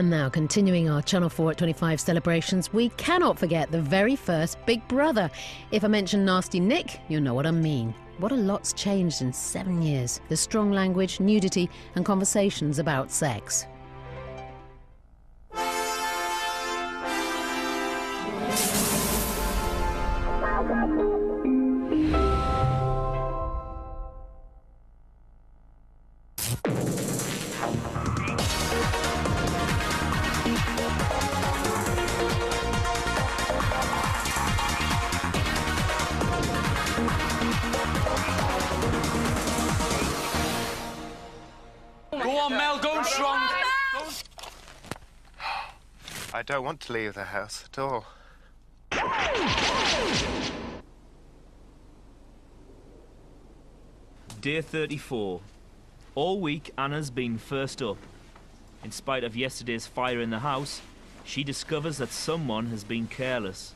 And now, continuing our Channel 4 at 25 celebrations, we cannot forget the very first Big Brother. If I mention Nasty Nick, you know what I mean. What a lot's changed in 7 years. There's strong language, nudity and conversations about sex. Go on, Mel, go strong. I don't want to leave the house at all. Day 34. All week, Anna's been first up. In spite of yesterday's fire in the house, she discovers that someone has been careless.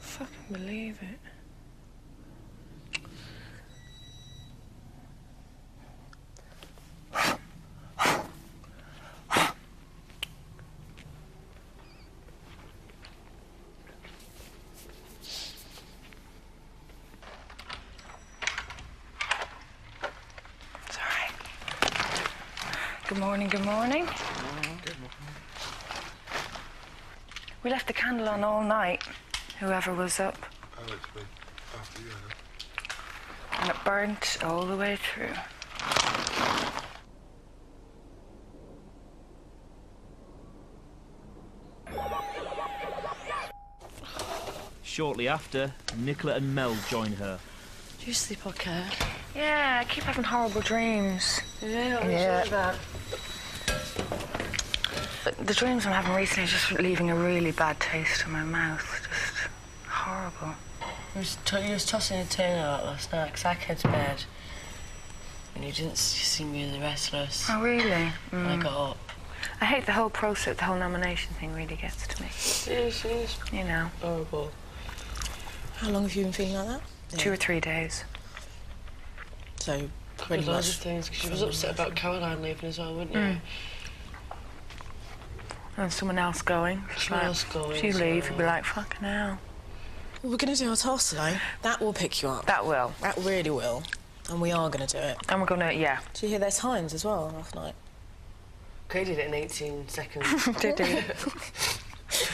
I fucking believe it. Sorry. Good morning, good morning. Good morning. We left the candle on all night. Whoever was up. Oh, it's been after you, Anna. And it burnt all the way through. Shortly after, Nicola and Mel join her. Do you sleep okay? Yeah, I keep having horrible dreams. Yeah. The dreams I'm having recently are just leaving a really bad taste in my mouth. Just horrible. You was tossing a turn out last night because I came to bed and you seem really restless. Oh, really? And I got up. I hate the whole process, the whole nomination thing really gets to me. It is. You know. Horrible. How long have you been feeling like that? 2 or 3 days. So, pretty much. Lots of things, because she was upset about Caroline leaving as well, wasn't you? And someone else going. Someone else going. She'd leave, you'd be like, fucking hell. Well, we're going to do our task today. That will pick you up. That will. That really will. And we are going to do it. And we're going to, yeah. Did you hear their times as well last night? Kay did it in 18 seconds. Did he?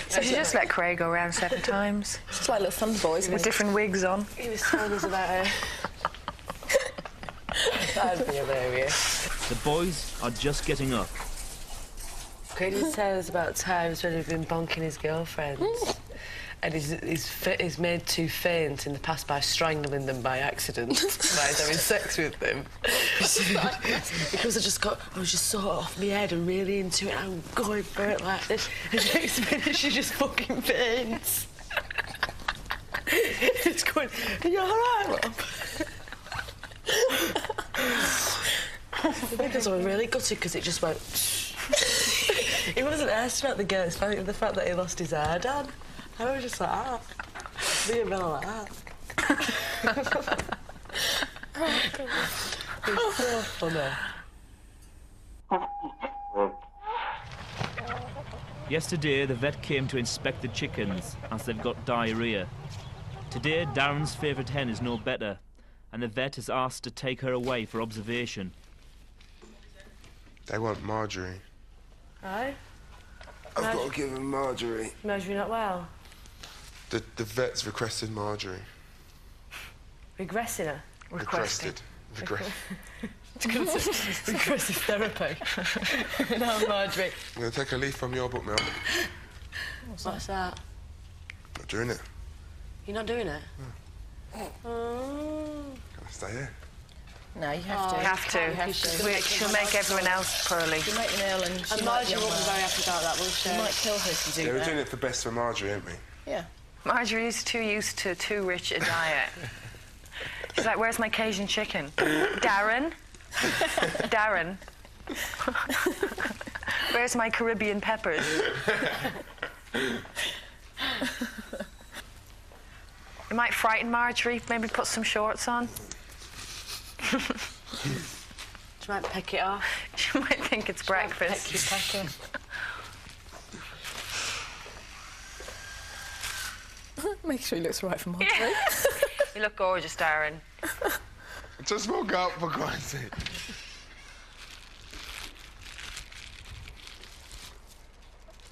So you just let Craig go around 7 times. Just like little Thunder Boys. With different wigs on. He was telling us about her. That'd be hilarious. The boys are just getting up. Kay did tell us about times when he'd been bonking his girlfriends. And he's made 2 faint in the past by strangling them by accident, by having sex with them. Because I was just sort of off my head and really into it, and I'm going for it like this. And the next minute she just fucking faints. It's going, are you all right, Rob? Because I was really gutted because it just went. He wasn't asked about the girl, it's the fact that he lost his hair down. I was just like, being like that. It's so funny. Yesterday, the vet came to inspect the chickens as they've got diarrhoea. Today, Darren's favourite hen is no better, and the vet has asked to take her away for observation. They want Marjorie. Aye? I've got to give them Marjorie. Marjorie not well? The vet's requested Marjorie. Regressing her? Requested. Regressive therapy. No, Marjorie. I'm going to take a leaf from your book, Mel. What's that? Not doing it. You're not doing it? No. Oh. Gotta stay here. No, you have to. You have to. You have to. She'll make everyone else poorly. She'll make Neil and And Marjorie won't be very happy about that, will she? She might kill her if you do Yeah, we're that. doing it for best for Marjorie, ain't we? Yeah. Marjorie is too used to too rich a diet. She's like, where's my Cajun chicken? Darren? Darren? Where's my Caribbean peppers? It might frighten Marjorie. Maybe put some shorts on. She might pick it off. She might think it's breakfast. Pick your packet. Make sure he looks right for Marjorie. You look gorgeous, Darren. Just woke up, for God's sake.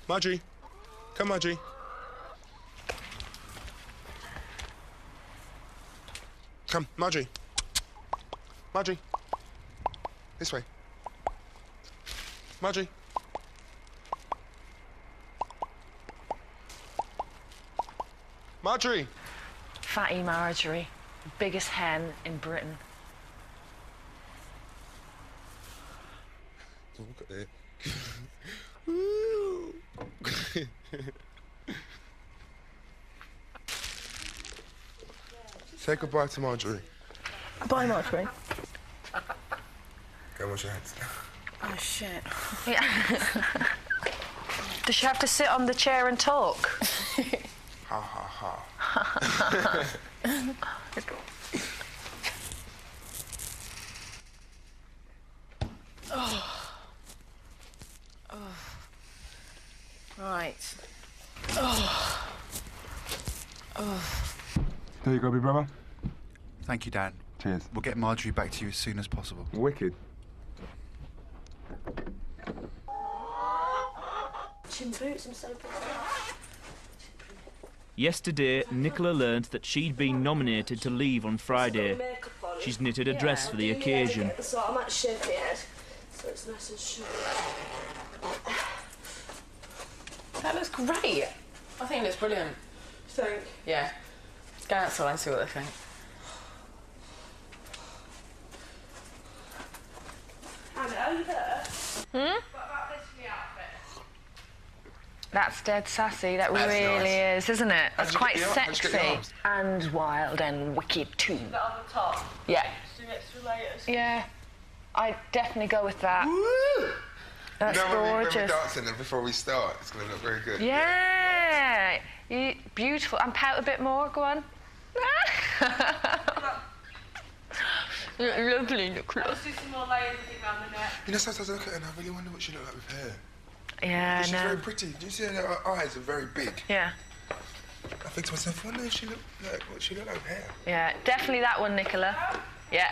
Marjorie. Come, Marjorie. Come, Marjorie. Marjorie. This way. Marjorie. Marjorie. Fatty Marjorie. Biggest hen in Britain. Look at it. Woo. Say goodbye to Marjorie. Bye, Marjorie. Go wash your hands. Oh, shit. Yeah. Does she have to sit on the chair and talk? Ha ha ha. Right. There you go, big brother. Thank you, Dan. Cheers. We'll get Marjorie back to you as soon as possible. Wicked. Chin boots and so forth. Yesterday, Nicola learnt that she'd been nominated to leave on Friday. She's knitted a dress for the occasion. So I might shape it, so it's nice and short. That looks great. I think it looks brilliant. You think? Yeah. Go outside and see what they think. Anna, are you there? Hmm? What about this for the outfit? That's dead sassy. That That's really nice. is, isn't it? That's quite How'd you get your sexy. arms? And wild and wicked too. That on the top. Yeah. Some extra layers. Yeah. I'd definitely go with that. Woo! That's when we're gorgeous. dancing and before we start, it's going to look very good. Yeah. Beautiful. And pout a bit more. Go on. You look lovely, Nicola. Let's do some more layers around the neck. You know, sometimes I look at her and I really wonder what she looked like with hair. Yeah, She's no. very pretty. Do you see her eyes are very big? Yeah. I think to myself, I wonder if she looked like what she looked like with hair. Yeah. Definitely that one, Nicola. Yeah.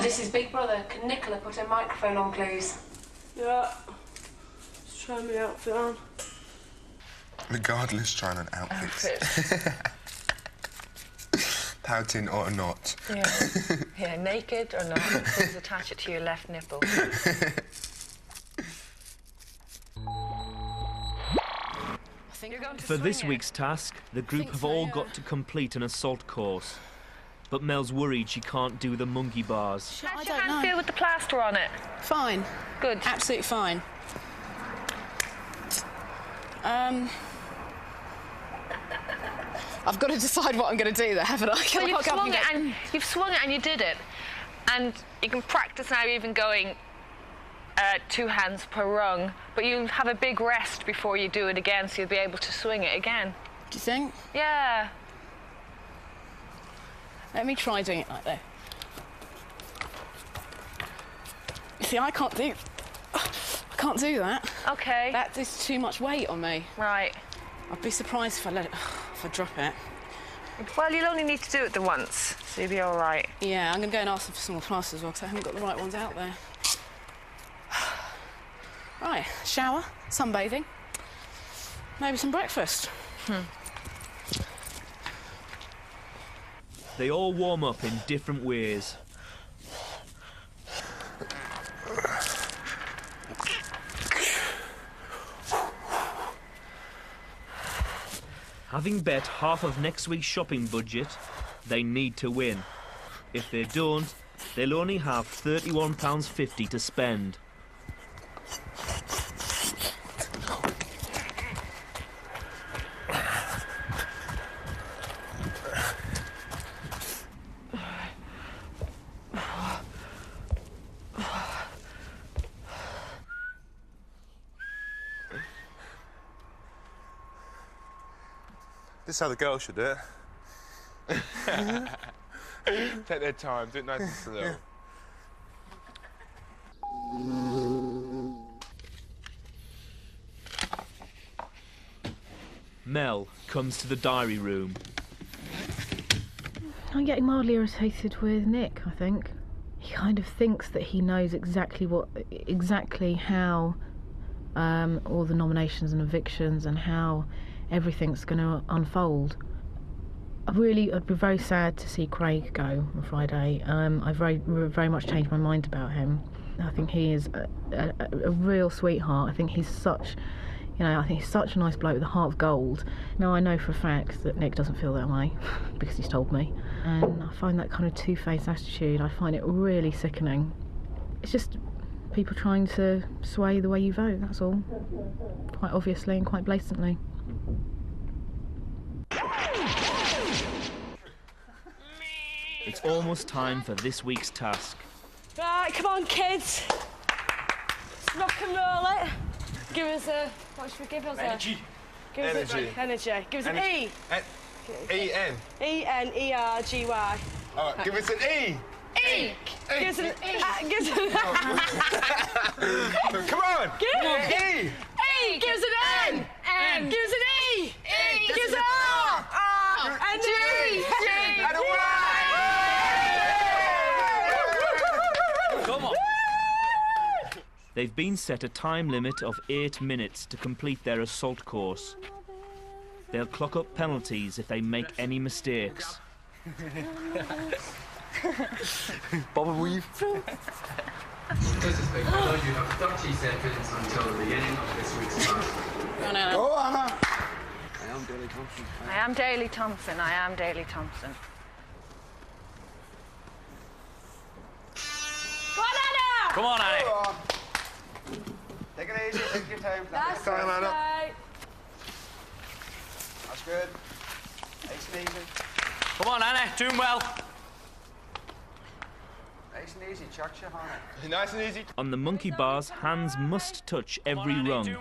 This is Big Brother. Can Nicola put her microphone on, please? Yeah. Just try my outfit on. Regardless, trying on outfits. Pouting or not. Yeah. Yeah, naked or not. Please attach it to your left nipple. For this week's task, the group have all got to complete an assault course. But Mel's worried she can't do the monkey bars. How's your hand feel with the plaster on it? Fine. Good. Absolutely fine. I've got to decide what I'm going to do there, haven't I? Well, you've swung it and you did it. And you can practice now even going 2 hands per rung, but you'll have a big rest before you do it again, so you'll be able to swing it again. Do you think? Yeah. Let me try doing it like that. You see, I can't do that. Okay. That is too much weight on me. Right. I'd be surprised if I drop it. Well, you'll only need to do it the once, so you'll be all right. Yeah, I'm going to go and ask them for some more plasters as well, because I haven't got the right ones out there. Right, shower, sunbathing, maybe some breakfast. They all warm up in different ways. Having bet half of next week's shopping budget, they need to win. If they don't, they'll only have £31.50 to spend. This is how the girls should do it. Take their time, do it nice and slow. Mel comes to the diary room. I'm getting mildly irritated with Nick, I think. He kind of thinks that he knows exactly how all the nominations and evictions and how everything's going to unfold. I'd be very sad to see Craig go on Friday. I've very much changed my mind about him. I think he is a real sweetheart. I think he's such a nice bloke with a heart of gold. Now, I know for a fact that Nick doesn't feel that way because he's told me. And I find that kind of two-faced attitude, I find it really sickening. It's just people trying to sway the way you vote, that's all. Quite obviously and quite blatantly. It's almost time for this week's task. Right, come on, kids. Let's rock and roll it. Give us a... What should we give us? Energy. Give us energy. Give us an E. E-N. E-N-E-R-G-Y. All right, give us an E. E. Give us an... Give us an... Come on. Give us E. E. Give us an N. N. Give us an E. E. Give us an R. R. And G. G. And a Y. Come on. They've been set a time limit of 8 minutes to complete their assault course. They'll clock up penalties if they make any mistakes. Bob and weave. You have 30 seconds until the beginning of this week's task. Go, Anna. I am Daley Thompson. I am Daley Thompson. I am Daley Thompson. Go on, Anna! Come on, Annie. Go on. Take it easy, take your time. That's Come on, Anna. right. That's good. Nice and easy. Come on, Annie. Doing well. Nice and easy, chuck your hand. Nice and easy. On the monkey bars, hands must touch every rung,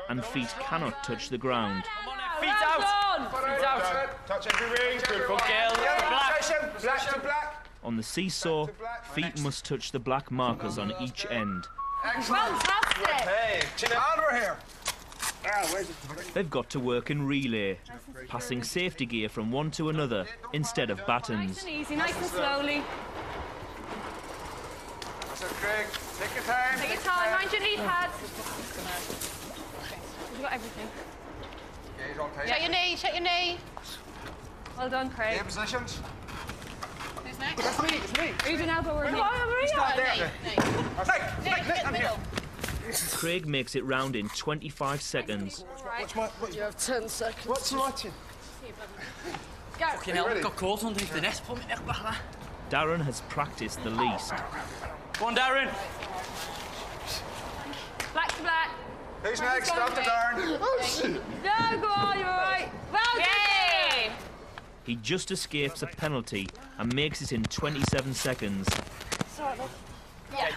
and feet cannot touch the ground. Come on, Annie. Feet out. Feet out. Touch every ring. Good girl. Black. Black to black. On the seesaw, feet must touch the black markers on each end. Fantastic. Hey, chin up. Over here. They've got to work in relay, passing safety gear from one to another instead of batons. Nice and easy, nice and slowly. That's it, Craig. Take your time. Take your time, mind your knee pads. You've got everything. Yeah, he's okay. Check your knee, check your knee. Well done, Craig. Game positions. Who's next? That's me, it's me. Are you doing elbow or knee? Start there. Nick, I'm here. Craig makes it round in 25 seconds. You have 10 seconds. What's watching? Go. Fucking hell, got caught underneath the net. Put me neck back there. Darren has practiced the least. Go on, Darren. Black to black. Who's next? After Darren. Oh, shit. No, go on, you're all right. Well done. He just escapes a penalty and makes it in 27 seconds. Sorry, love. Yeah.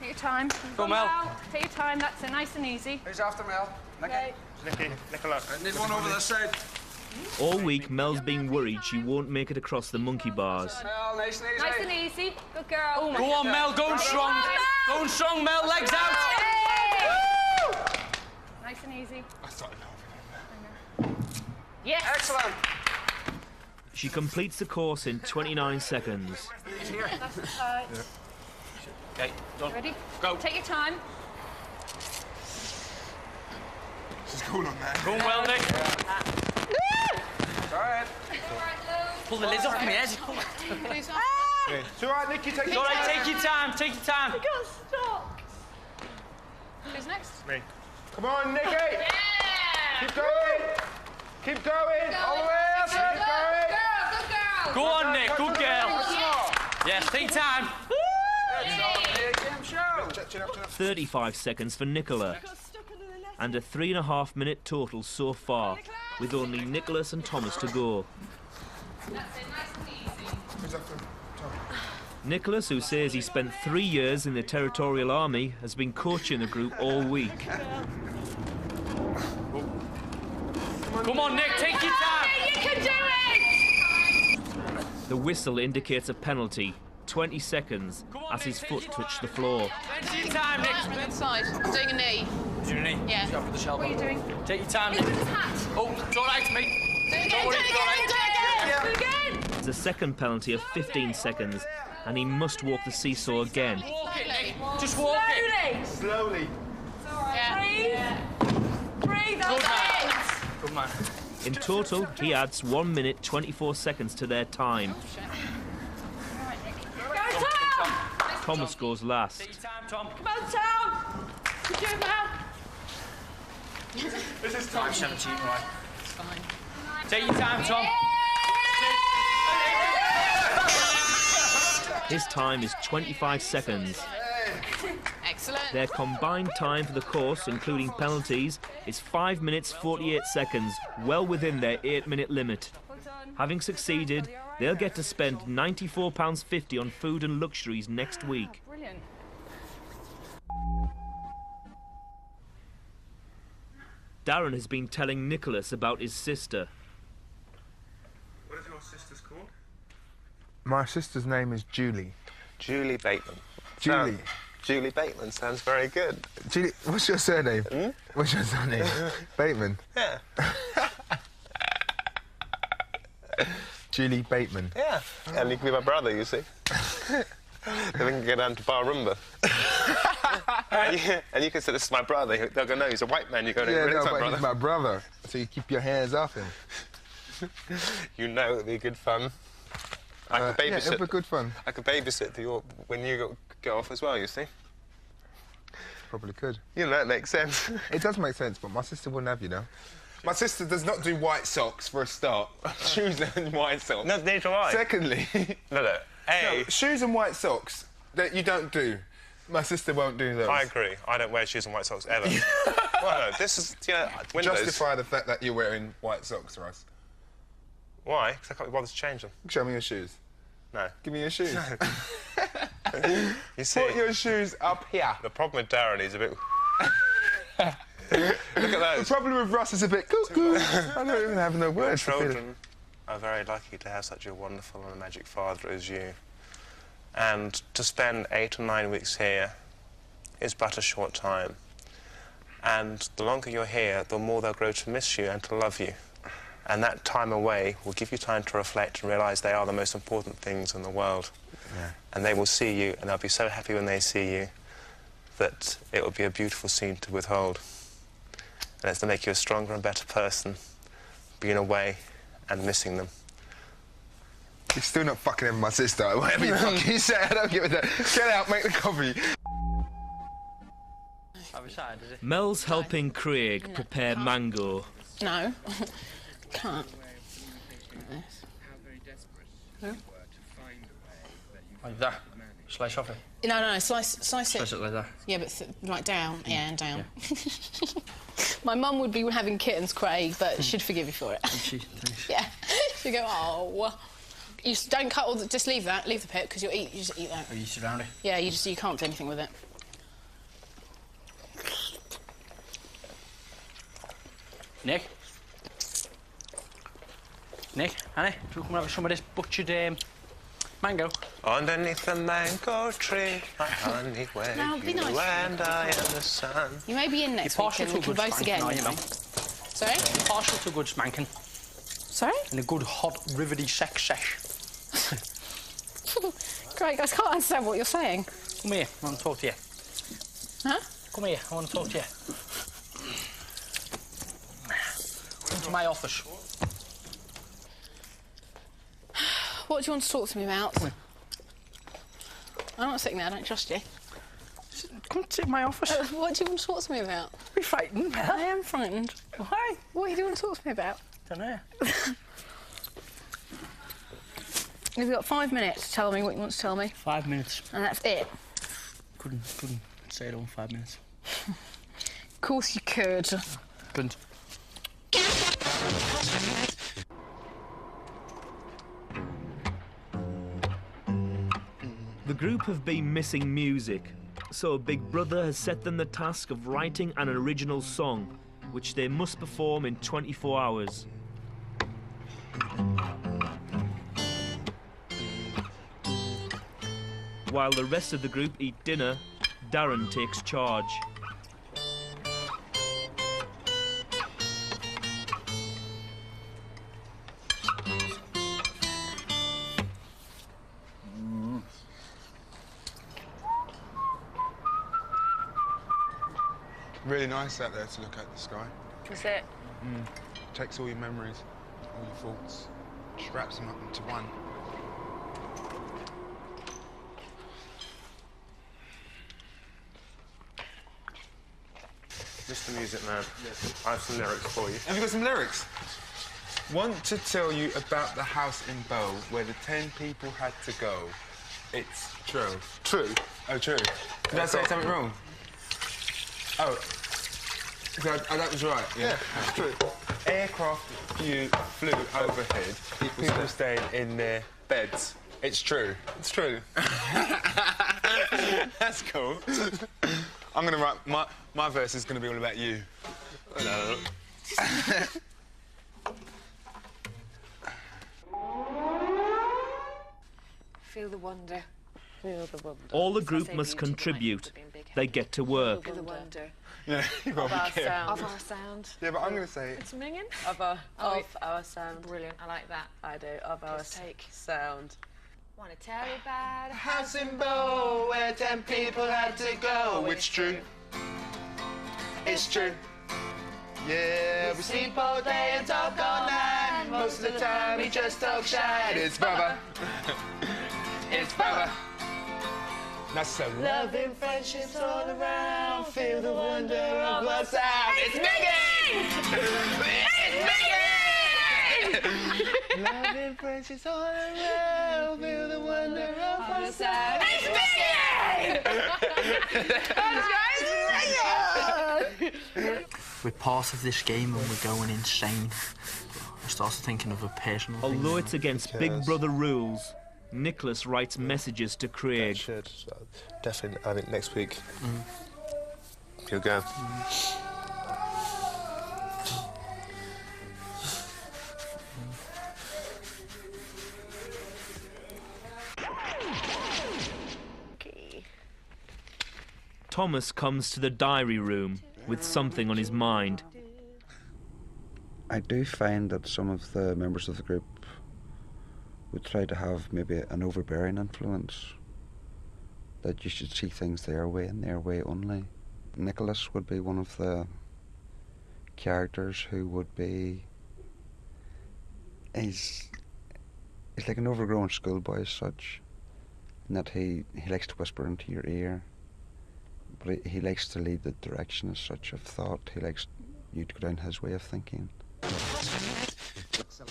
Take your time. Go, Mel. Take your time, that's it, nice and easy. Who's after Mel? Okay. Nicky, Nicola. I need one over this side. All week, Mel's been worried she won't make it across the monkey bars. Mel, nice and easy. Nice and easy. Good girl. Go on, Mel. Going strong. Going strong, Mel. Legs out. Hey! Nice and easy. I started over. Yes. Excellent. She completes the course in 29 seconds. That's right. Okay, done. Ready? Go. Take your time. She's going on there. Going well, Nick. All right. Pull the lids off me, Ed. It's all right, Nicky, take It's your all time. right, take your time. Take your time. I got stuck. Who's next? Me. Come on, Nicky. Yeah. Keep going. Keep going. All the way up. Keep going. Good girl. Go on, Nick. Good girl. Yeah. Yes, take time. 35 seconds for Nicola. And a 3.5-minute total so far, with only Nicholas and Thomas to go. Nicholas, who says he spent 3 years in the Territorial Army, has been coaching the group all week. Come on, Nick, take your time. You can do it! The whistle indicates a penalty, 20 seconds, as his foot touched the floor. Take your time, Nick. I'm inside. I'm doing a knee. Do your knee. Yeah. Go for the shell. What are you doing? Take your time, Nick. Look at his hat. Oh, it's all right, mate. Do it again, Don't worry, do it it's all right. again, do it again. There's a second penalty of 15 seconds, and he must walk the seesaw again. Walk it, Nick. Just walk it. Slowly. Yeah. Breathe. Good man. Good man. In total, he adds 1 minute 24 seconds to their time. Thomas goes last. Take your time, Tom. Come on, Tom. Good job, man. This is time. 17, right. It's fine. Take your time, Tom. His time is 25 seconds. Excellent. Their combined time for the course, including penalties, is 5 minutes 48 seconds, well within their 8-minute limit. Having succeeded, they'll get to spend £94.50 on food and luxuries next week. Brilliant. Darren has been telling Nicholas about his sister. What is your sister's called? My sister's name is Julie. Julie Bateman. Julie. Julie Bateman sounds very good. Julie, what's your surname? What's your surname? Bateman. Yeah. Julie Bateman. Yeah. And you can be my brother, you see. Then we can go down to Bar Rumba. and you can say, this is my brother. They'll go, no, he's a white man. You go, no, Yeah, really, no, it's my but brother. he's my brother. So you keep your hands off him. You know it'd be good fun. I could babysit. Yeah, it'll be good fun. I could babysit when you go off as well, you see. Probably could. You know, that makes sense. It does make sense, but my sister wouldn't have you, know. My sister does not do white socks for a start. Shoes and white socks. No, neither do I. Secondly, no. no, shoes and white socks that you don't do. My sister won't do those. I agree. I don't wear shoes and white socks ever. Well, no, this is, windows. Justify the fact that you're wearing white socks, Russ. Why? Because I can't be bothered to change them. Show me your shoes. No. Give me your shoes. You see, put your shoes up here. The problem with Darren is a bit... Look at those. The problem with Russ is a bit cuckoo. I don't even have no words for children are very lucky to have such a wonderful and a magic father as you. And to spend 8 or 9 weeks here is but a short time. And the longer you're here, the more they'll grow to miss you and to love you. And that time away will give you time to reflect and realise they are the most important things in the world. Yeah. And they will see you, and they'll be so happy when they see you that it will be a beautiful scene to withhold. And it's to make you a stronger and better person, being away and missing them. You're still not fucking with my sister. Whatever you fucking say, I don't give a damn. Get out, make the coffee. Mel's helping Craig prepare mango. No. Can't. Like that. Slice off it. No, slice it. Slice it like that. Yeah, but right down. Yeah, and down. Yeah. My mum would be having kittens, Craig, but she'd forgive you for it. Yeah. She'd go, oh. You don't cut all the... Just leave that. Leave the pit, because you just eat that. Oh, you surround it? Yeah, you can't do anything with it. Nick? Nick, honey, do you come and have some of this butchered mango? Underneath the mango tree, my honey, where No, be nice. and I and the sun. You may be in next week and we can vote again. Are you, Mel? Sorry? You're partial to good spanking. Sorry? And a good, hot, rivety sex sesh. Craig, I can't understand what you're saying. Come here, I want to talk to you. Huh? Come here, I want to talk to you. Come to my office. What do you want to talk to me about? I'm not sitting there, I don't trust you. Come to my office. What do you want to talk to me about? Are you frightened, Mel? I am frightened. Why? What do you want to talk to me about? Don't know. You've got 5 minutes to tell me what you want to tell me. 5 minutes. And that's it. Couldn't say it all in 5 minutes. Of course you could. Couldn't. The group have been missing music, so Big Brother has set them the task of writing an original song, which they must perform in 24 hours. While the rest of the group eat dinner, Darren takes charge. Really nice out there to look at the sky. Is it? Takes all your memories, all your thoughts, just wraps them up into one. Mr. Music Man, I have some lyrics for you. Have you got some lyrics? Want to tell you about the house in Bow where the 10 people had to go. It's true. True? Oh, true. Did I say something wrong? Oh. That was right, yeah? That's true. Aircraft flew overhead. People stayed in their beds. It's true. It's true. That's cool. I'm going to write... My verse is going to be all about you. No. Feel the wonder. Feel the wonder. All the group must contribute. They get to work. Feel the wonder. Yeah, you've got to be careful. Of our sound. Yeah, but I'm going to say... It's minging? Of our sound. Brilliant, I like that. I do. Of our sound. Want to tell you about a house in Bow where 10 people had to go. It's true. It's true. Yeah, we sleep all day and talk all night. Most of the time we just talk shite. It's Bubba. It's Bubba. That's so loving friendships all around. Feel the wonder of our sound. It's Megan! It's Megan! Loving friendships all around. Feel the wonder of our sound. It's Megan! We're part of this game and we're going insane. I started thinking of a personal thing. Although it's against Big Brother rules, Nicholas writes messages to Craig. Definitely, I think next week you'll go. Thomas comes to the diary room with something on his mind. I do find that some of the members of the group would try to have maybe an overbearing influence, that you should see things their way and their way only. Nicholas would be one of the characters who would be... He's like an overgrown schoolboy as such, in that he likes to whisper into your ear, but he likes to lead the direction as such of thought. He likes you to go down his way of thinking. It's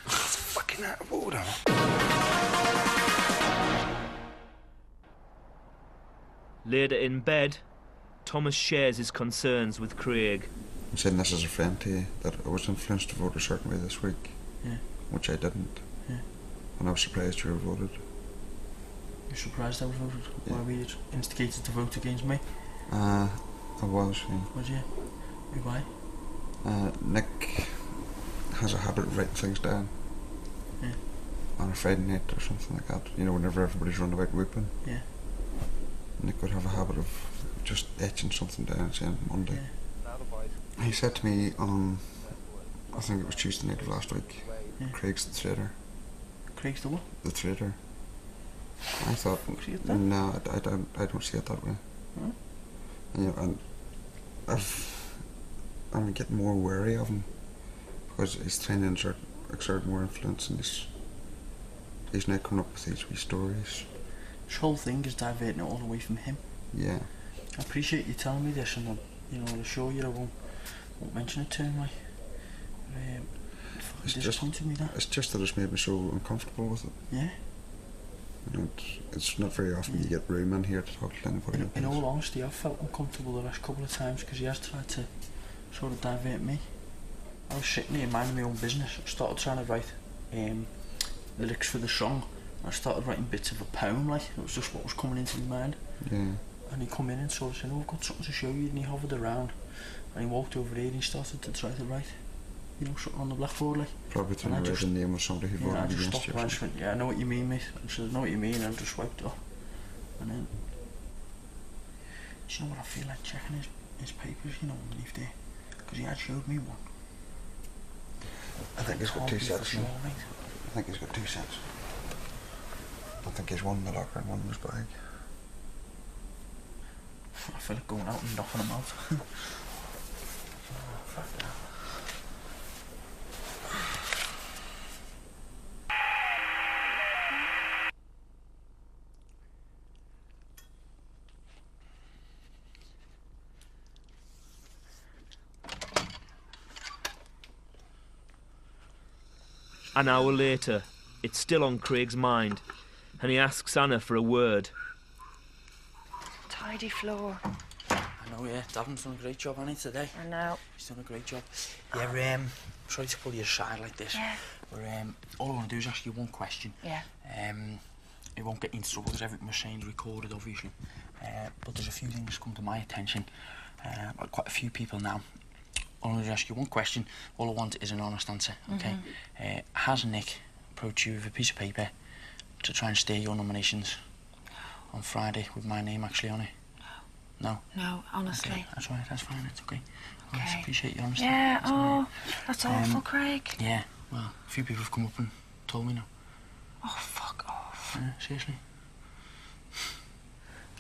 fucking out of order. Later in bed, Thomas shares his concerns with Craig. I'm saying this as a friend to you, that I was influenced to vote a certain way this week, which I didn't. And I was surprised you were voted. You're surprised I was voted? Yeah. Why were you instigated to vote against me? I was, yeah. Was you? Why? Nick has a habit of writing things down. Yeah. On a Friday night or something like that. You know, whenever everybody's running about whooping. Yeah. Nick would have a habit of just etching something down and saying Monday. Yeah. He said to me on, I think it was Tuesday night of last week, Craig's the traitor. Craig's the what? The traitor. I thought, no, I don't see it that way. Huh? And, you know, and I'm getting more wary of him because he's trying to exert more influence, and he's now coming up with these wee stories. This whole thing is diverting it all away from him. Yeah. I appreciate you telling me this, and I'll assure you I won't mention it to him. Like, it's just that it's made me so uncomfortable with it. Yeah. You know, it's not very often you get room in here to talk to anybody. In all honesty, I've felt uncomfortable the last couple of times because he has tried to sort of divert me. I was sitting here minding my own business. I started trying to write lyrics for the song. I started writing bits of a poem, like it was just what was coming into my mind. Yeah. And he come in and sort of said, "Oh, I've got something to show you," and he hovered around and he walked over here and he started to try to write, you know, something on the blackboard, like. Probably trying to write the name of somebody who voted I just against stopped you. and I just went, "Yeah, I know what you mean, mate." I said, "I know what you mean," and I just wiped it off. And then, do you know what I feel like checking his papers, you know, underneath there? Because he had showed me one. I think he's got 2 sets. Sure, mate. I think he's got 2 sets. I think he's one in the locker and one in his bag. I feel like going out and knocking him out. Fuck that. An hour later, it's still on Craig's mind, and he asks Anna for a word. Tidy floor. I know, yeah. Davin's done a great job on it today. I know. He's done a great job. Yeah, sorry to pull you aside like this. Yeah. But all I want to do is ask you one question. Yeah. It won't get into trouble because everything we're saying is recorded, obviously. But there's a few things come to my attention. Like quite a few people now. I want to ask you one question. All I want is an honest answer, okay? Has Nick approached you with a piece of paper to try and steer your nominations on Friday with my name actually on it? No. No, honestly. Okay, that's right, that's fine, it's okay. I just appreciate your honesty. Yeah, that's awful, Craig. Yeah, well, a few people have come up and told me now. Oh, fuck off. Yeah, seriously.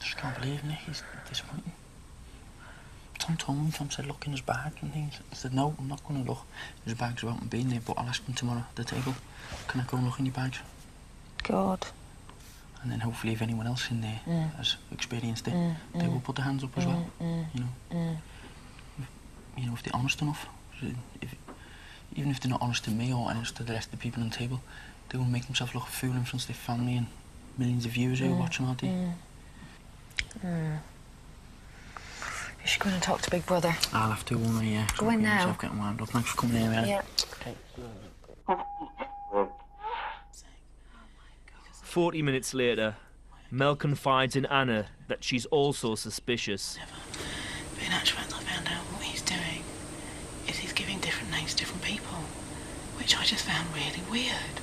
Just can't believe Nick, he's disappointing. Tom told me, Tom said look in his bag and things. I said no, I'm not going to look. His bag's about and being there, but I'll ask him tomorrow at the table. Can I go and look in your bags? God. And then hopefully if anyone else in there has experienced it, they will put their hands up as well. You know, you know, if they're honest enough. Even if they're not honest to me or honest to the rest of the people on the table, they will make themselves look a fool in front of their family and millions of viewers who are watching, aren't they? You should go in and talk to Big Brother. I'll have to, won't I? Yeah. Go in now. I'm getting wound up. Thanks for coming in, Ellie. Yeah. Okay. 40 minutes later, Mel confides in Anna that she's also suspicious. But in actual fact, I found out what he's doing is he's giving different names to different people, which I just found really weird.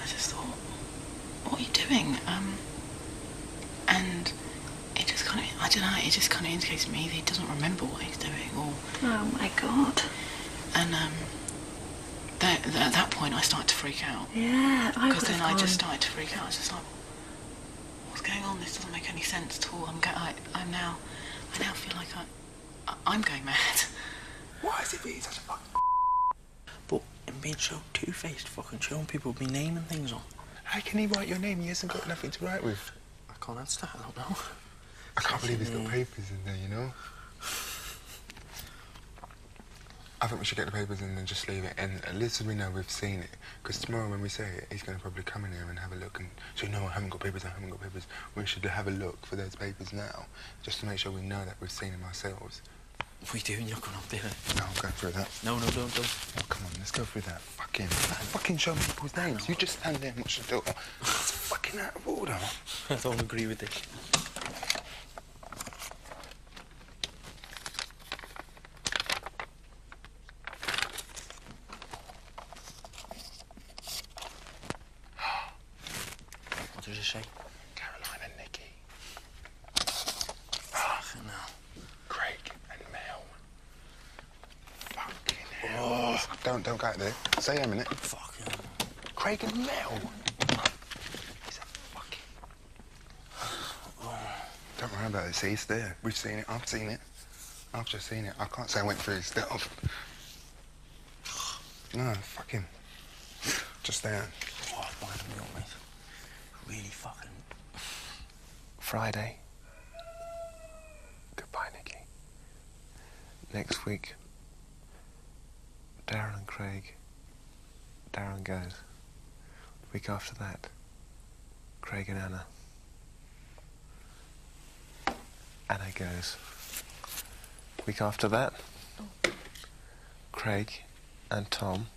I just thought, what are you doing? And it just kind of, I don't know, it just kind of indicates to me that he doesn't remember what he's doing, or... Oh, my God. And, at that point, I started to freak out. Yeah, Because then I just started to freak out. I was just like, what's going on? This doesn't make any sense at all. I now feel like I'm going mad. Why is he being such a fucking But him being so two-faced, fucking showing people my name and things on. How can he write your name? He hasn't got nothing to write with. I can't answer that, I don't know. I can't believe he's got papers in there, you know? I think we should get the papers in and just leave it. And at least we know we've seen it. Because tomorrow when we say it, he's going to probably come in here and have a look and say, no, I haven't got papers, I haven't got papers. We should have a look for those papers now, just to make sure we know that we've seen them ourselves. If we do, and you're going up there. No, I'm going through that. No, don't. Oh, come on, let's go through that. Fucking show me people's names. You just stand there and watch the door. It's fucking out of order. I don't agree with this. What does it say? Caroline and Nikki. Fucking hell. Craig and Mel. Fucking hell. Oh. Don't go out there. Stay a minute. Fucking hell. Craig and Mel. He's a fucking... Don't worry about it. See, it's there. We've seen it. I've seen it. I've just seen it. I can't say I went through his stuff. No, fucking. Just there. Oh, winding me up, mate. Really fucking... Friday. Goodbye, Nikki. Next week, Darren and Craig. Darren goes. The week after that, Craig and Anna. Anna goes. Week after that, Craig and Tom.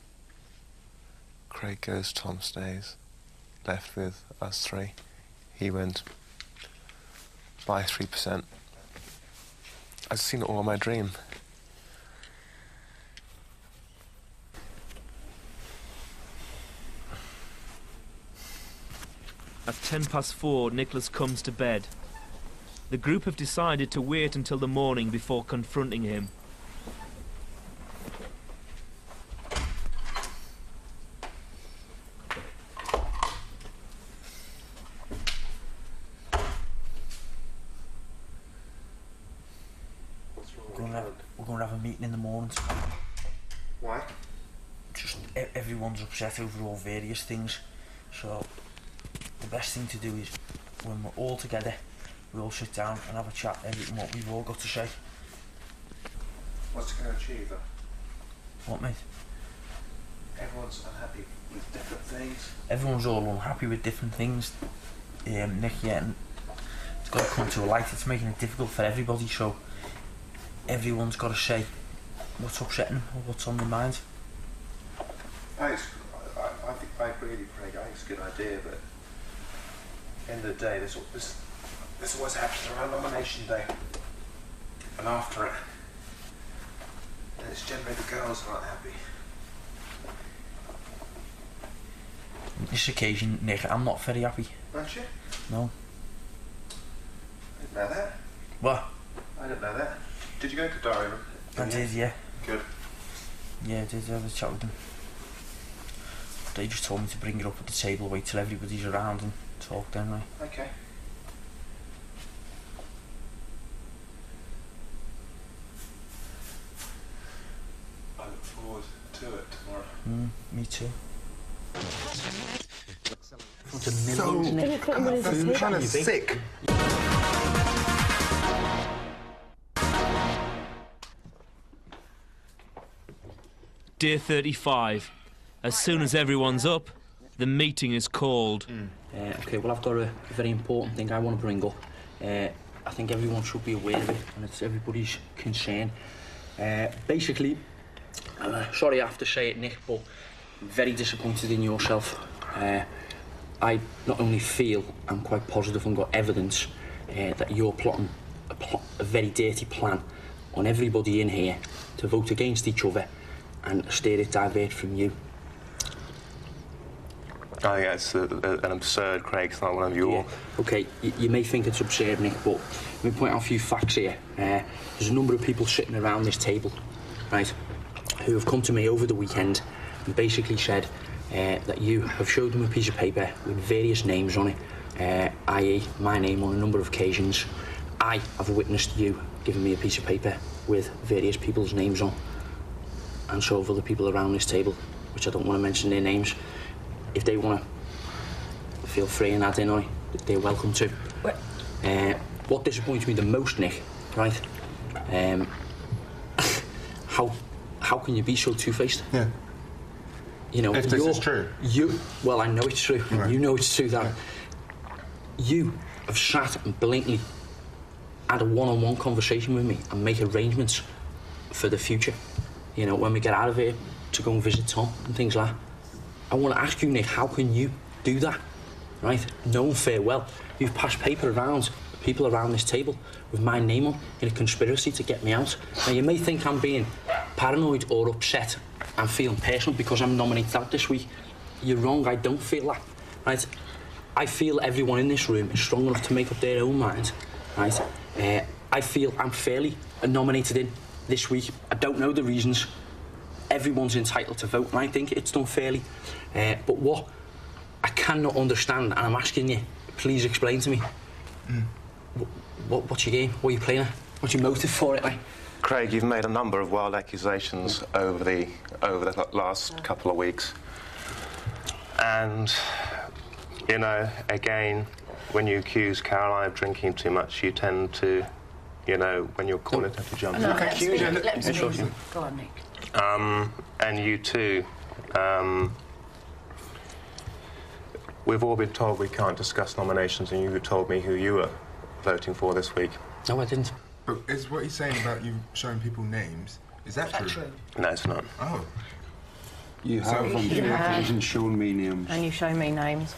Craig goes, Tom stays. Left with us three. He went, buy 3%. I've seen it all in my dream. At 4:10, Nicholas comes to bed. The group have decided to wait until the morning before confronting him. We're going to have a meeting in the morning. Why? Just everyone's upset over all various things. So the best thing to do is when we're all together, we all sit down and have a chat, everything what we've all got to say. What's it going to achieve, though? What, mate? Everyone's unhappy with different things. Everyone's all unhappy with different things. Nick, yeah, and it's got to come to a light. It's making it difficult for everybody, so everyone's got to say what's upsetting them or what's on their mind. I think I agree with you, Craig. I think it's a good idea, but at the end of the day, this always happens around nomination day. And after it, and it's generally the girls who aren't happy. On this occasion, Nick, I'm not very happy. Aren't you? No. I didn't know that. What? I didn't know that. Did you go to Diary Room? I did, yeah. Good. Yeah, I did have a chat with them. They just told me to bring it up at the table, wait till everybody's around and talk then, right? Okay. I look forward to it tomorrow. Me too. So kind of sick. Day 35. As soon as everyone's up, the meeting is called. Okay, well, I've got a very important thing I want to bring up. I think everyone should be aware of it, and it's everybody's concern. Basically, sorry I have to say it, Nick, but I'm very disappointed in yourself. I not only feel, I'm quite positive and got evidence that you're plotting a very dirty plan on everybody in here to vote against each other and steer it divert from you. I think that's an absurd, Craig. It's not one of your... Yeah. OK, you may think it's absurd, Nick, but let me point out a few facts here. There's a number of people sitting around this table, right, who have come to me over the weekend and basically said that you have showed them a piece of paper with various names on it, i.e. my name on a number of occasions. I have witnessed you giving me a piece of paper with various people's names on, and so have other people around this table, which I don't want to mention their names. If they want to feel free and add in on it, they're welcome to. What disappoints me the most, Nick, right? How can you be so two-faced? Yeah. You know, if this is true. Well, I know it's true. Right. You know it's true that you have sat and blatantly had a one-on-one conversation with me and make arrangements for the future. You know, when we get out of here to go and visit Tom and things like that. I want to ask you, Nick, how can you do that, right? Knowing fair well, you've passed paper around people around this table with my name on in a conspiracy to get me out. Now, you may think I'm being paranoid or upset and feeling personal because I'm nominated out this week. You're wrong, I don't feel that, right? I feel everyone in this room is strong enough to make up their own mind, right? I feel I'm fairly nominated in this week. I don't know the reasons. Everyone's entitled to vote, and I think it's done fairly. But what I cannot understand, and I'm asking you, please explain to me, what's your game? What are you playing at? What's your motive for it, like? Craig, you've made a number of wild accusations over the last couple of weeks. And, you know, again, when you accuse Caroline of drinking too much, you tend to, you know, when you're cornered, have to jump. No, let him speak. Go on, Nick. And you too, we've all been told we can't discuss nominations, and you told me who you were voting for this week. No, I didn't. But is what he's saying about you showing people names, is that true? No, it's not. Oh. You have, Nick hasn't shown me names. And you show me names.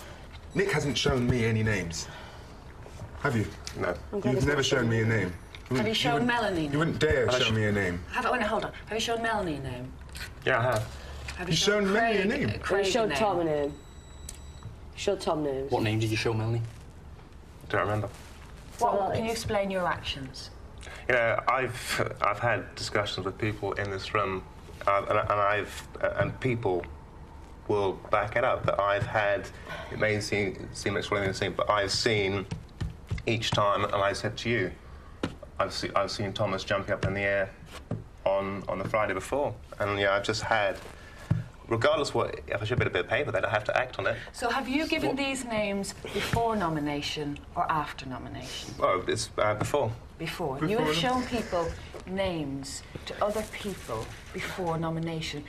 Nick hasn't shown me any names. Have you? No. You've never shown me a name. Have you shown Melanie? You wouldn't dare show me a name. Hold on. Have you shown Melanie a name? Yeah, I have. Have you shown Melanie a name? Have you shown Tom a name? Showed Tom names. What name did you show Melanie? I don't remember. Can you explain your actions? You know, I've had discussions with people in this room, and people will back it up, that I've had, it may seem extraordinary the same, but I've seen each time, and I said to you, I've seen Thomas jumping up in the air on the Friday before, and yeah, I've just had, regardless what, if I should put a bit of paper, then I have to act on it. So have you given these names before nomination or after nomination? Oh, it's before. Before. You have shown people names to other people before nomination.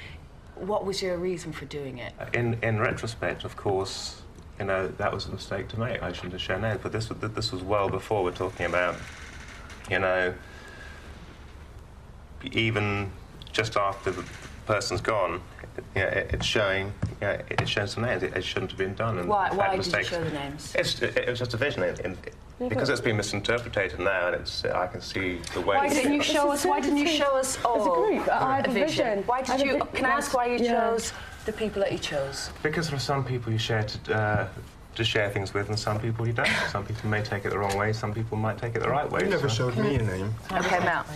What was your reason for doing it? In retrospect, of course, you know, that was a mistake to make. I shouldn't have shown names, but this was well before. We're talking about, you know, even just after the person's gone, you know, it's showing some names. It shouldn't have been done. And Why did you show the names? It was just a vision. Because it's been misinterpreted now, and I can see the way. Why didn't you show us? Why didn't you show us all as a group? I have a vision. Why did you? Can I ask why you chose the people that you chose? Because for some people you share to share things with, and some people you don't. Some people may take it the wrong way. Some people might take it the right way. You never showed me a name. Okay, Mel.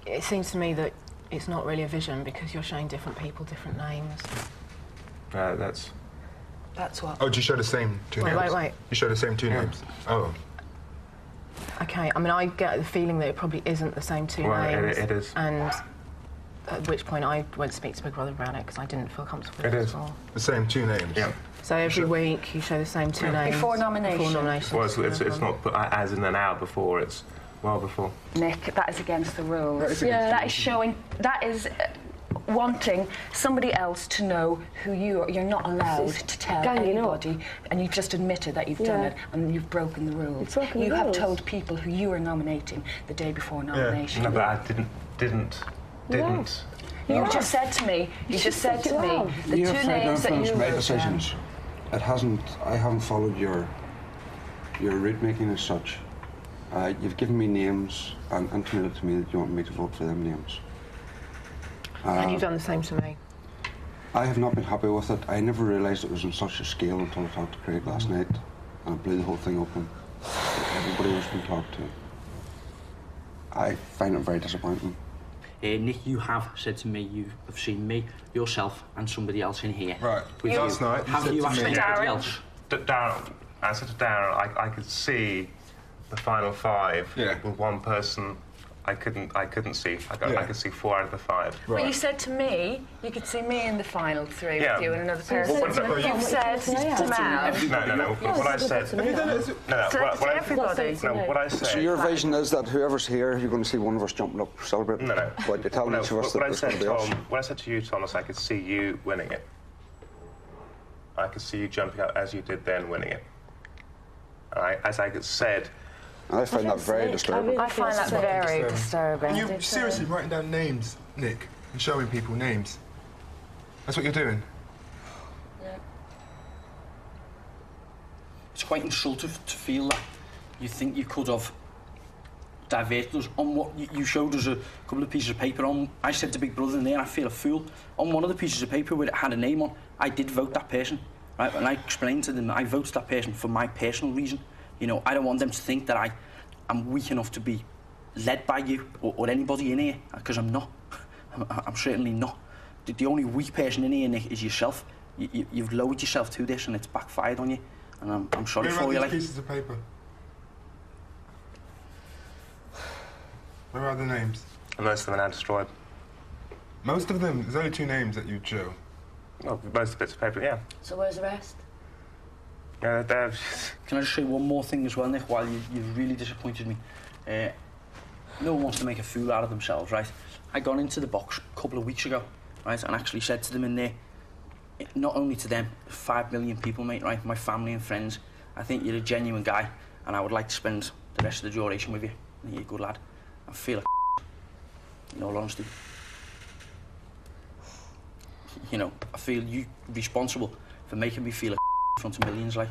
It seems to me that it's not really a vision because you're showing different people different names. That's what. Oh, do you show the same two names? Wait. You show the same two names? Oh. Okay, I mean, I get the feeling that it probably isn't the same two names. It is. And at which point I went to speak to Big Brother about it because I didn't feel comfortable with it as well. The same two names? Yeah. So every week you show the same two names. Before nomination? Before nomination. Well, it's not put as in an hour before, it's well before. Nick, that is against the rules. That is showing, that is wanting somebody else to know who you are. You're not allowed to tell anybody, and you've just admitted that you've done it, and you've broken the rules. You have told people who you are nominating the day before nomination. No, but I didn't. You just said to me, the two names that you my wrote decisions. down. I haven't followed your route making as such. You've given me names and intimated to me that you want me to vote for them names. And you've done the same to me. I have not been happy with it. I never realised it was on such a scale until I talked to Craig last night, and it blew the whole thing open. Everybody was being talked to. I find it very disappointing. Nick, you have said to me you have seen me, yourself, and somebody else in here. Right. Last night, have you asked anybody else? Darren, I said to Darren, I could see the final five with one person. I couldn't see. I could see 4 out of the 5. Right. Well, you said to me, you could see me in the final 3 with you and another person. You've said to Mal. No. What I said. Everybody. No, what I said. So your vision is that whoever's here, you're going to see one of us jumping up, celebrating. No. But you're telling each of us that there's going to be us. What I said to you, Thomas, I could see you winning it. I could see you jumping up as you did then, winning it. As I said. I find that very disturbing. I find that very disturbing. And you're seriously writing down names, Nick, and showing people names. That's what you're doing? Yeah. It's quite insulting to feel that you think you could have diverted us on what you showed us a couple of pieces of paper on. I said to Big Brother in there, I feel a fool. On one of the pieces of paper where it had a name on, I did vote that person. Right? And I explained to them that I voted that person for my personal reason. You know, I don't want them to think that I'm weak enough to be led by you or anybody in here, because I'm not. I'm certainly not. The only weak person in here, Nick, is yourself. You've lowered yourself to this and it's backfired on you, and I'm sorry for you. Where are these pieces of paper? Where are the names? Most of them are now destroyed. Most of them? There's only 2 names that you show. Well, most of the bits of paper, yeah. So where's the rest? Can I just say one more thing as well, Nick, while you've really disappointed me? No one wants to make a fool out of themselves, right? I got into the box a couple of weeks ago, right, and actually said to them in there, not only to them, 5 million people, mate, right? My family and friends. I think you're a genuine guy, and I would like to spend the rest of the duration with you. I think you're a good lad. I feel in all honesty. You know, I feel you responsible for making me feel in front of millions, like.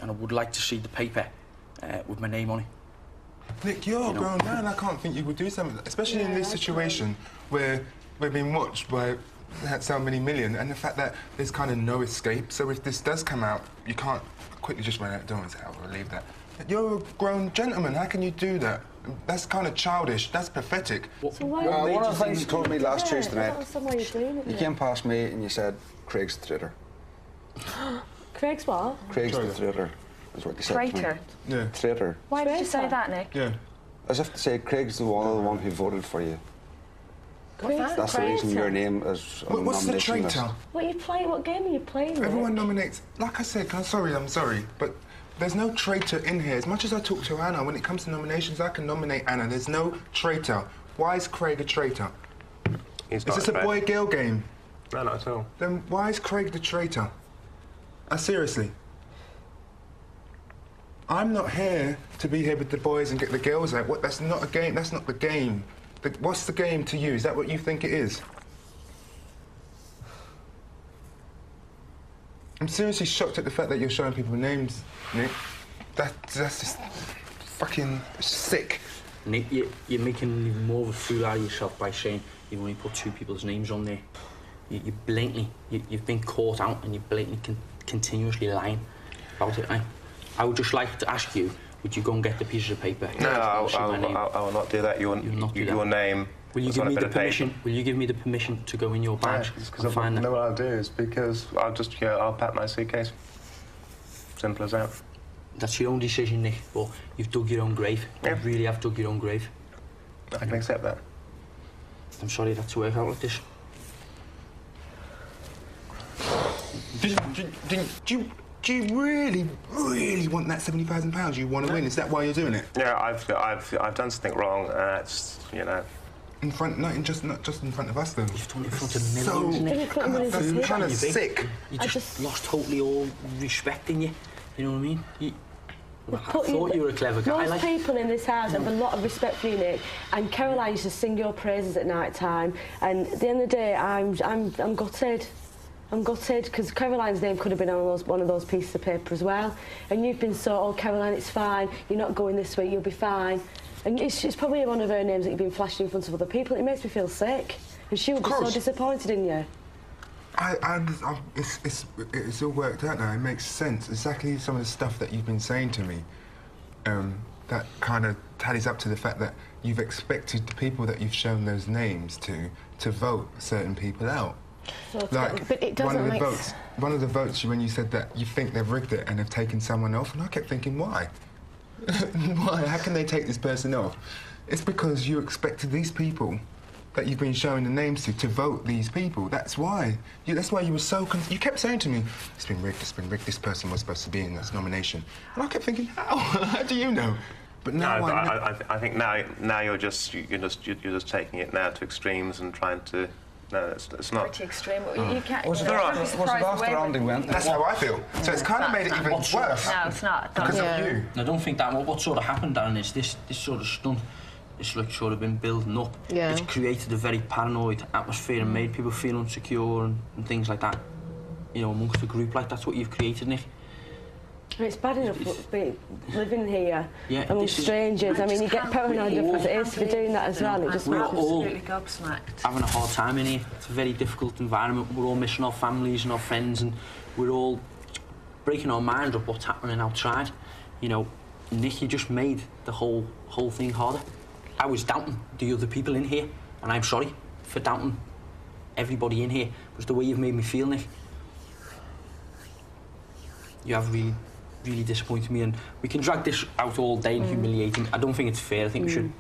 And I would like to see the paper with my name on it. Nick, you're a grown man. I can't think you would do something, especially in this situation where we're being watched by so many million, and the fact that there's kind of no escape. So if this does come out, you can't quickly just run out the door and say, "I'll leave that." You're a grown gentleman. How can you do that? That's kind of childish. That's pathetic. So one of the things you told me last Tuesday night, you came past me and you said, "Craig's the traitor." Craig's what? Craig's the traitor, is what you said to me. Traitor? Yeah. Traitor. Why did you say that, Nick? Yeah. As if to say Craig's the one who voted for you. Craig's That's the reason your name is on the What's the nomination traitor? list. What are you playing? What game are you playing? Everyone nominates. Like I said, I'm sorry, but there's no traitor in here. As much as I talk to Anna, when it comes to nominations, I can nominate Anna. There's no traitor. Why is Craig a traitor? Is this a boy-girl game? No, not at all. Then why is Craig the traitor? Seriously. I'm not here to be here with the boys and get the girls out. What? That's not a game. That's not the game. What's the game to you? Is that what you think it is? I'm seriously shocked at the fact that you're showing people names, Nick. That's just fucking sick. Nick, you're making even more of a fool out of yourself by saying you've only put 2 people's names on there. You blatantly, you've been caught out and you're blatantly continuously lying about it, right? I would just like to ask you, would you go and get the pieces of paper? No, I will not do that. Your name. Will you give me the permission? Will you give me the permission to go in your bag and find that? No, what I'll do is because I'll just, I'll pack my suitcase. Simple as that. That's your own decision, Nick, but you've dug your own grave. You really have dug your own grave. I can accept that. I'm sorry it had to work out like this. Do you really want that £70,000? You want to win? Is that why you're doing it? Yeah, I've done something wrong. It's in front, not just in front of us, though. You've done it in front of millions. That's kind of sick. You just lost totally all respect in you. You know what I mean? I thought you were a clever guy. Most people in this house have a lot of respect for you, Nick. And Caroline used to sing your praises at night time. And at the end of the day, I'm gutted. I'm gutted because Caroline's name could have been on one of those pieces of paper as well. And you've been so, "Oh, Caroline, it's fine. You're not going this week. You'll be fine." And it's probably one of her names that you've been flashing in front of other people. It makes me feel sick. And she would be so disappointed in you. It's all worked out now. It makes sense. Exactly some of the stuff that you've been saying to me, that kind of tallies up to the fact that you've expected the people that you've shown those names to vote certain people out. So Like, but it doesn't make one of the votes when you said that you think they've rigged it and have taken someone off, and I kept thinking, why? Why? How can they take this person off? It's because you expected these people that you've been showing the names to vote these people. That's why. That's why you were so... You kept saying to me, it's been rigged, this person was supposed to be in this nomination. And I kept thinking, how? How do you know? But now no, I think now you're just taking it now to extremes and trying to... No, it's not. Pretty extreme. You can't. Was it after Andy went? That's how I feel. So it's kind of made it even worse. No, it's not. Because of you. I don't think that what sort of happened, Darren, is this sort of stunt. It's like sort of been building up. Yeah. It's created a very paranoid atmosphere and made people feel insecure and things like that. You know, amongst a group like that's what you've created, Nick. It's bad enough living here among strangers. I mean, you get paranoid enough as it is for doing that as well. It just makes all absolutely gobsmacked. having a hard time in here. It's a very difficult environment. We're all missing our families and our friends, and we're all breaking our minds up what's happening outside. You know, Nick, you just made the whole thing harder. I was doubting the other people in here, and I'm sorry for doubting everybody in here. It was the way you've made me feel, Nick. You have really disappointed me, and we can drag this out all day and humiliate him. I don't think it's fair. I think we should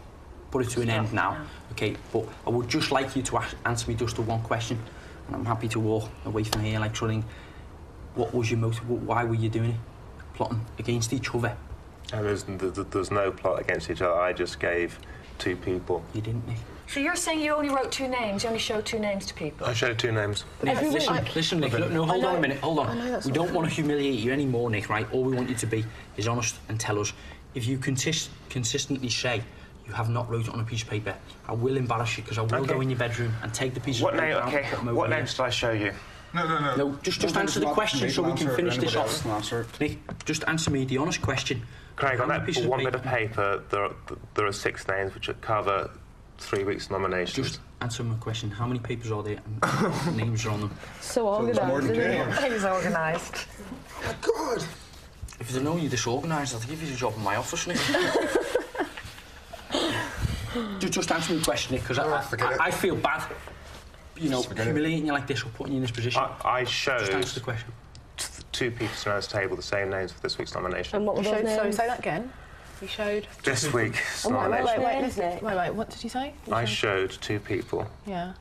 put it to an end now. Okay, but I would just like you to answer me just the one question, and I'm happy to walk away from here like something. What was your motive? Why were you doing it? Plotting against each other? And there's no plot against each other. I just gave 2 people. You didn't, Nick. So you're saying you only wrote 2 names, you only showed 2 names to people? I showed 2 names. Nick, listen, Nick, no, hold on a minute, hold on. We don't want to humiliate you anymore, Nick, right? All we want you to be is honest and tell us. If you consistently say you have not wrote it on a piece of paper, I will embarrass you, because I will go in your bedroom and take the piece of paper out and put them over What here. names did I show you? No, just answer the question so we can finish this off. Nick, just answer me the honest question. Craig, on that one bit of paper, there are 6 names which cover 3 weeks nominations. Just answer my question. How many papers are there and what names are on them? So organised, isn't it? He's organised. Oh, God! If I'd known you this organised, I'd give you a job in my office, Nick. Just answer me the question, Nick, because I feel bad, you know, humiliating you like this or putting you in this position. I showed... Just answer the question. 2 people around this table, the same names for this week's nomination. And what were those names? Sorry, say that again. You showed... This week's wait, nomination. wait, what did you say? I showed 2 people. Yeah.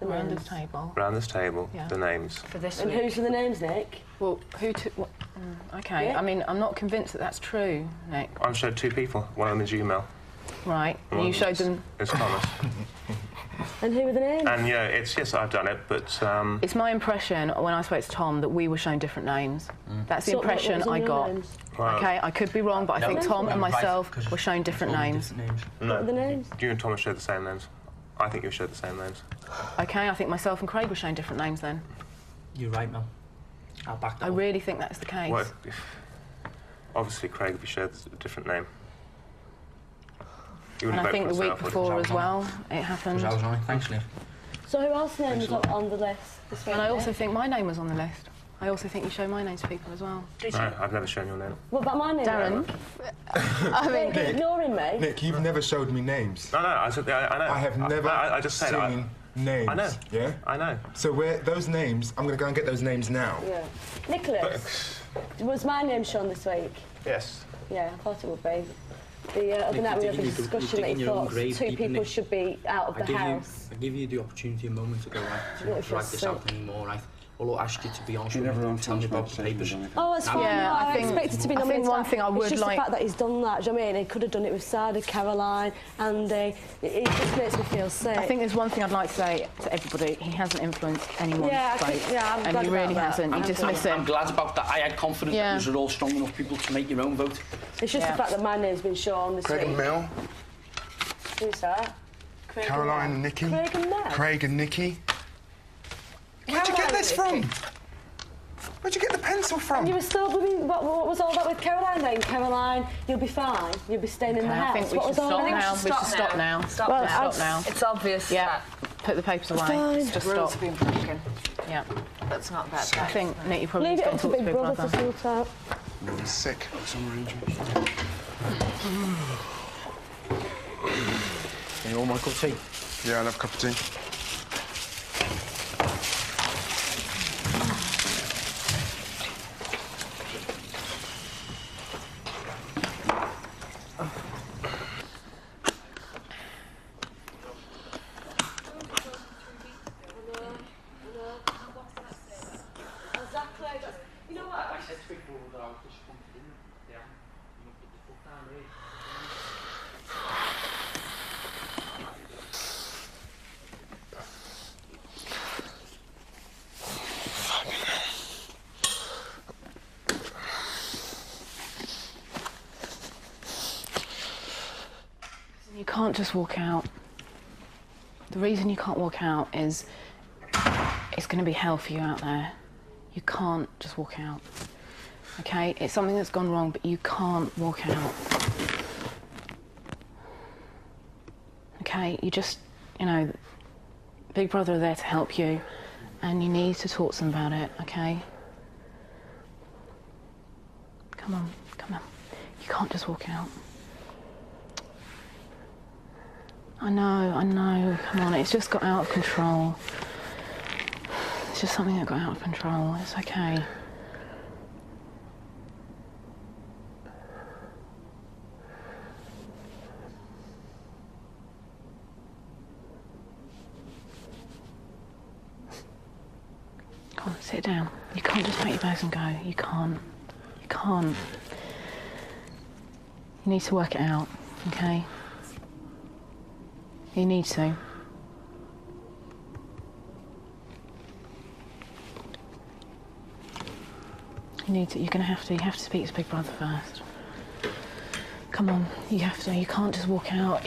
Around this table. Around this table, Yeah. the names. For this and week. who's for the names, Nick? Well, who took what? Okay, Yeah. I mean, I'm not convinced that that's true, Nick. I showed 2 people. One of them is you, Mel. Right, and you showed them... It's Thomas. And who were the names? And, you know, yes, I've done it, but... It's my impression, when I spoke to Tom, that we were shown different names. That's the impression I got. Right. OK, I could be wrong, but I think Tom and myself were shown different names. No. What were the names? You and Thomas showed the same names. I think you showed the same names. OK, I think myself and Craig were shown different names then. You're right, Mel. I'll back that I really think that's the case. Well, obviously, Craig, if you shared a different name. You And wouldn't I think vote the for week yourself, would before you? as well, it happened. I was on it. Thanks, Liv. So who else's name was on the list this week? And I also think my name was on the list. I also think you show my name to people as well. No, I've never shown your name. What about my name? Darren. I mean, Nick, ignoring me. Nick, you've never showed me names. No, I know. I have never I just said seen names. I know. Yeah? I know. So where those names, I'm going to go and get those names now. Yeah. Nicholas, was my name shown this week? Yes. Yeah, I thought it would be. The other night we had a discussion that you thought 2 people should be out of the house. I give you the opportunity a moment ago, right, to not drag this out anymore, right? I'll ask you to be honest with me, tell me about the papers. Oh, it's fine. Yeah, I expect it to be nominated. I think one thing I would it's just like... the fact that he's done that, do you know what I mean? He could have done it with Sada, Caroline, Andy. It just makes me feel sick. I think there's one thing I'd like to say to everybody. He hasn't influenced anyone's Yeah, vote. I'm and glad he really about that. hasn't. You dismiss him. I'm glad about that. I had confidence that you're all strong enough people to make your own vote. It's just the fact that my name's been shown this Craig week. and Mel. Who's that? Caroline and Nikki. Craig and Mel? Craig and Nikki. Where'd you get this from? Where'd you get the pencil from? And you were still blooming... What was all that with Caroline then? Caroline, you'll be fine. You'll be staying in the house. I think we should stop now. We should stop now. Stop now. It's obvious. Yeah. Put the papers away. Fine. Just Rules stop. have been broken. Yeah. That's not that I bad. think, Nick, you probably Leave need it to up go to and Big talk to Brother Big to sort out. I'm sick. Some arrangements. You want my cup of tea? Yeah, I'll have a cup of tea. You can't just walk out. The reason you can't walk out is it's going to be hell for you out there. You can't just walk out. Okay? It's something that's gone wrong, but you can't walk out. Okay? You just, you know, Big Brother are there to help you, and you need to talk to them about it, okay? Come on, come on. You can't just walk out. I know, come on, it's just got out of control. It's just something that got out of control, it's okay. Come on, sit down. You can't just pack your bags and go, you can't. You can't. You need to work it out, okay? You need to. You're going to have to. You have to speak to Big Brother first. Come on, you have to. You can't just walk out.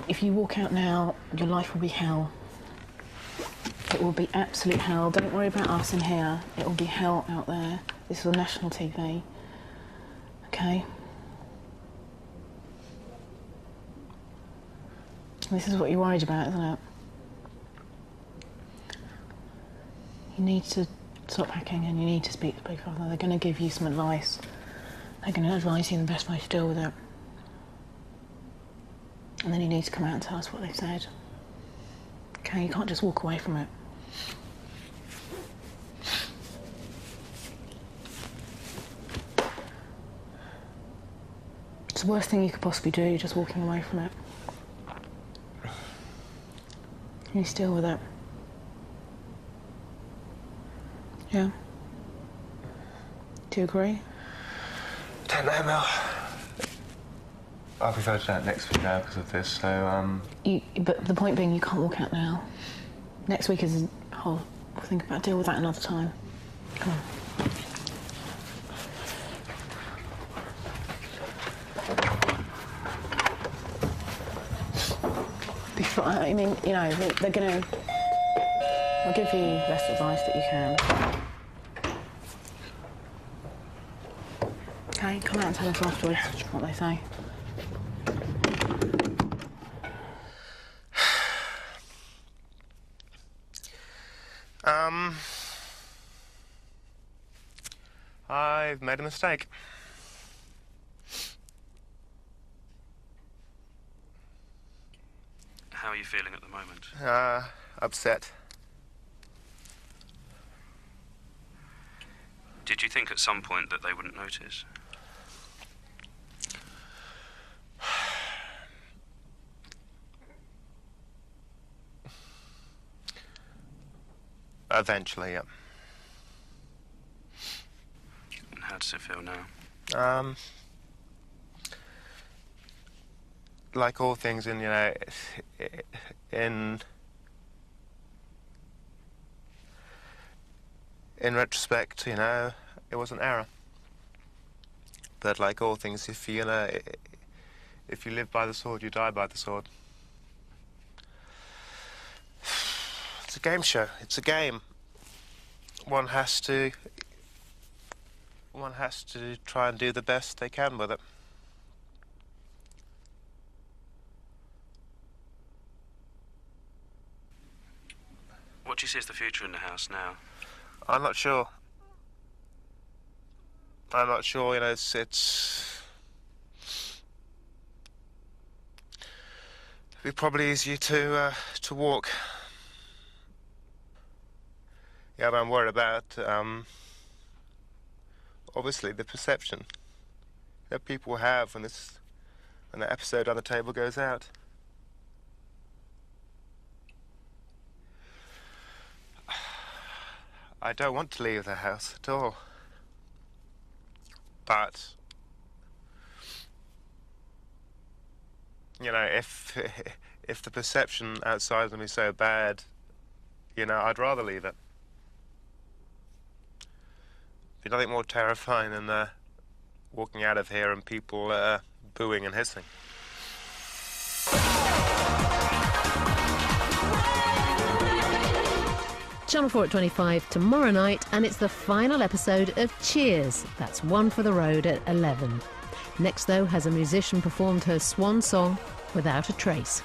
If you walk out now, your life will be hell. It will be absolute hell. Don't worry about us in here. It will be hell out there. This is on national TV. Okay? This is what you're worried about, isn't it? You need to stop hacking and you need to speak to Big Brother. They're going to give you some advice. They're going to advise you the best way to deal with it. And then you need to come out and tell us what they've said. Okay, you can't just walk away from it. It's the worst thing you could possibly do, just walking away from it. You need to deal with it. Yeah? Do you agree? Don't know, Mel. I'll be voted out next week now because of this, so, But the point being, you can't walk out now. Next week is a whole... Think about deal with that another time. Come on. I mean, you know, they're going to... I'll give you the best advice that you can. Okay, come out and tell us afterwards what they say. I've made a mistake. How are you feeling at the moment? Upset. Did you think at some point that they wouldn't notice? Eventually, yeah. And how does it feel now? Like all things in, you know, in retrospect, you know, it was an error. But like all things, if you know, if you live by the sword, you die by the sword. It's a game show. It's a game. One has to try and do the best they can with it. What do you see as the future in the house now? I'm not sure. I'm not sure, you know, it'd be probably easier to walk. Yeah, but I'm worried about, obviously, the perception that people have when the episode on the table goes out. I don't want to leave the house at all. But, you know, if the perception outside of them is so bad, you know, I'd rather leave it. There's nothing more terrifying than walking out of here and people booing and hissing. Channel 4 at 25 tomorrow night, and it's the final episode of Cheers. That's One for the Road at 11. Next, though, has a musician performed her swan song, Without a Trace.